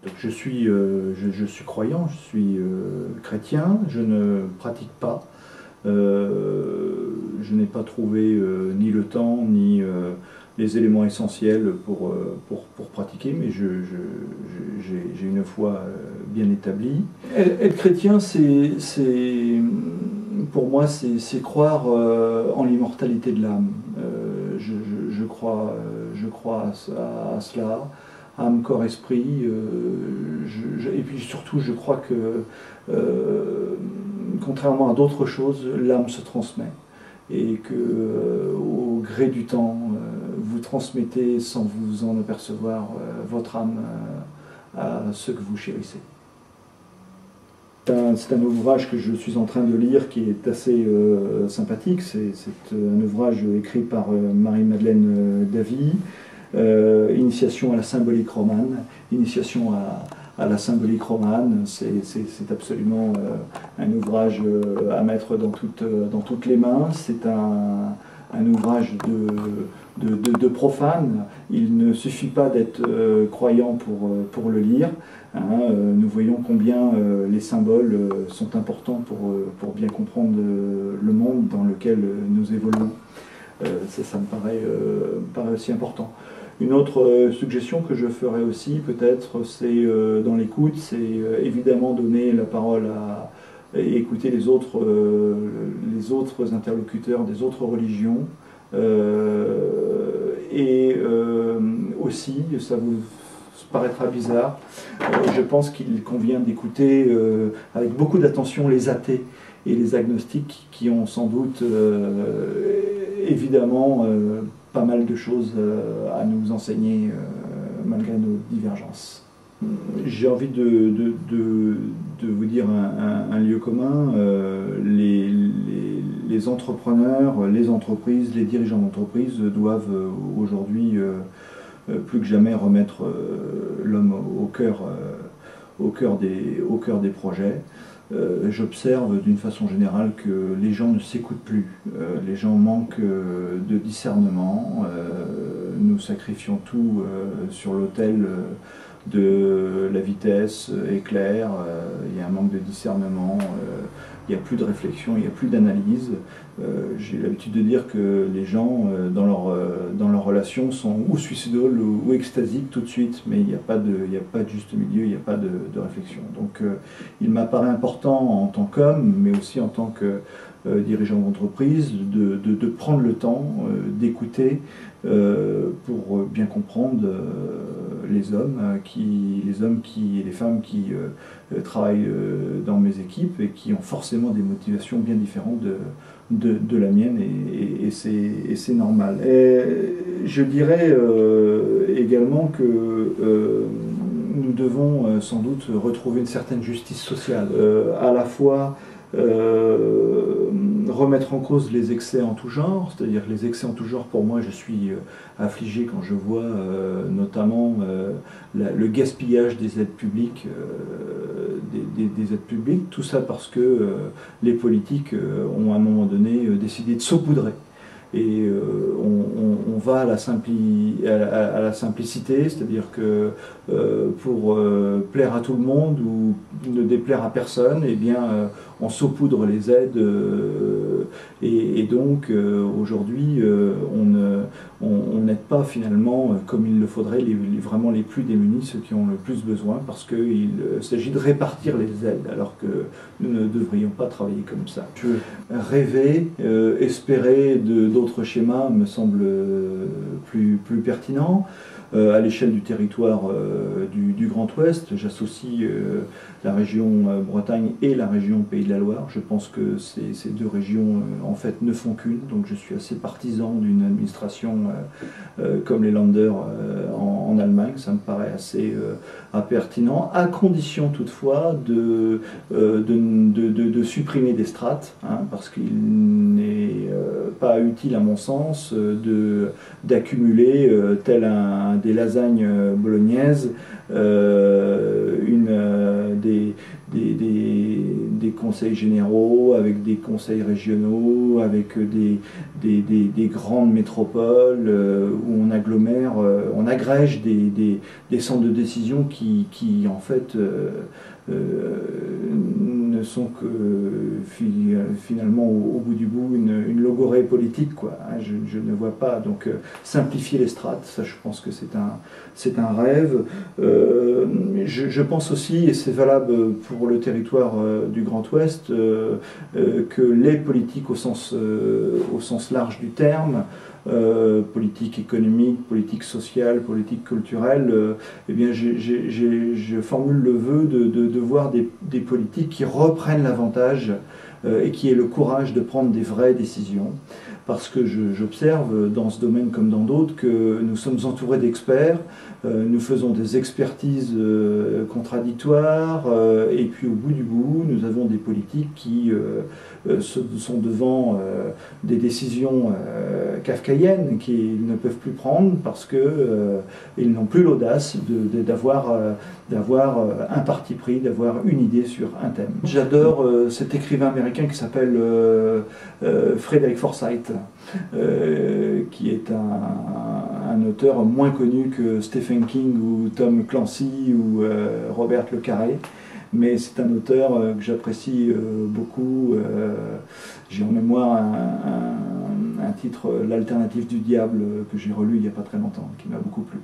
Donc je suis croyant, je suis chrétien, je ne pratique pas. Je n'ai pas trouvé ni le temps, ni les éléments essentiels pour pratiquer, mais j'ai une foi bien établie. Être chrétien, pour moi, c'est croire en l'immortalité de l'âme. Je crois à cela, âme, corps, esprit. Et puis surtout, je crois que, contrairement à d'autres choses, l'âme se transmet. Et que, au gré du temps, vous transmettez, sans vous en apercevoir, votre âme à ceux que vous chérissez. C'est un ouvrage que je suis en train de lire qui est assez sympathique. C'est un ouvrage écrit par Marie-Madeleine Davy, Initiation à la symbolique romane. Initiation à la symbolique romane, c'est absolument un ouvrage à mettre dans toutes les mains. C'est un ouvrage de profane. Il ne suffit pas d'être croyant pour le lire. Hein. Nous voyons combien les symboles sont importants pour bien comprendre le monde dans lequel nous évoluons. Ça me paraît aussi important. Une autre suggestion que je ferai aussi, peut-être, c'est dans l'écoute, c'est évidemment donner la parole et écouter les autres interlocuteurs des autres religions. Aussi, ça vous paraîtra bizarre, je pense qu'il convient d'écouter avec beaucoup d'attention les athées et les agnostiques qui ont sans doute évidemment pas mal de choses à nous enseigner malgré nos divergences. J'ai envie de vous dire un lieu commun. Les entrepreneurs, les entreprises, les dirigeants d'entreprise doivent aujourd'hui plus que jamais remettre l'homme au cœur des projets. J'observe d'une façon générale que les gens ne s'écoutent plus, les gens manquent de discernement, nous sacrifions tout sur l'autel de la vitesse éclair, il y a un manque de discernement, il n'y a plus de réflexion, il n'y a plus d'analyse. J'ai l'habitude de dire que les gens, dans leur relation, sont ou suicidaux ou extasiques tout de suite, mais il n'y a pas de juste milieu, il n'y a pas de réflexion. Donc il m'apparaît important en tant qu'homme, mais aussi en tant que dirigeant d'entreprise, de prendre le temps d'écouter pour bien comprendre les hommes et les femmes qui travaillent dans mes équipes et qui ont forcément des motivations bien différentes de la mienne, et c'est normal. Et je dirais également que nous devons sans doute retrouver une certaine justice sociale, à la fois remettre en cause les excès en tout genre, c'est-à-dire les excès en tout genre. Pour moi, je suis affligé quand je vois notamment le gaspillage des aides publiques, des aides publiques, tout ça parce que les politiques ont à un moment donné décidé de saupoudrer. Et on va à la simplicité, c'est-à-dire que pour plaire à tout le monde ou ne déplaire à personne, eh bien, on saupoudre les aides, et donc aujourd'hui on n'aide pas finalement comme il le faudrait vraiment les plus démunis, ceux qui ont le plus besoin, parce qu'il s'agit de répartir les aides alors que nous ne devrions pas travailler comme ça. Rêver, espérer d'autres schémas me semble plus pertinent. À l'échelle du territoire du Grand Ouest, j'associe la région Bretagne et la région Pays de la Loire. Je pense que ces deux régions en fait ne font qu'une, donc je suis assez partisan d'une administration comme les Länder en Allemagne. Ça me paraît assez pertinent, à condition toutefois de supprimer des strates, hein, parce qu'il n'est pas utile à mon sens d'accumuler tel des lasagnes bolognaises des des conseils généraux, avec des conseils régionaux, avec des grandes métropoles où on agglomère, on agrège des centres de décision qui en fait ne sont que finalement au bout du bout une logorrhée politique, quoi. Je ne vois pas. Donc simplifier les strates, ça je pense que c'est un rêve. Je pense aussi, et c'est valable pour le territoire du Grand Ouest, que les politiques au sens large du terme, politique économique, politique sociale, politique culturelle, eh bien je formule le vœu de voir des politiques qui reprennent l'avantage et qui aient le courage de prendre des vraies décisions. Parce que j'observe dans ce domaine comme dans d'autres que nous sommes entourés d'experts, nous faisons des expertises contradictoires, et puis au bout du bout, nous avons des politiques qui sont devant des décisions kafkaïennes qu'ils ne peuvent plus prendre parce qu'ils n'ont plus l'audace d'avoir un parti pris, d'avoir une idée sur un thème. J'adore cet écrivain américain qui s'appelle Frederick Forsyth, qui est un auteur moins connu que Stephen King ou Tom Clancy ou Robert Le Carré. Mais c'est un auteur que j'apprécie beaucoup. J'ai en mémoire un titre, L'Alternative du Diable, que j'ai relu il n'y a pas très longtemps, qui m'a beaucoup plu.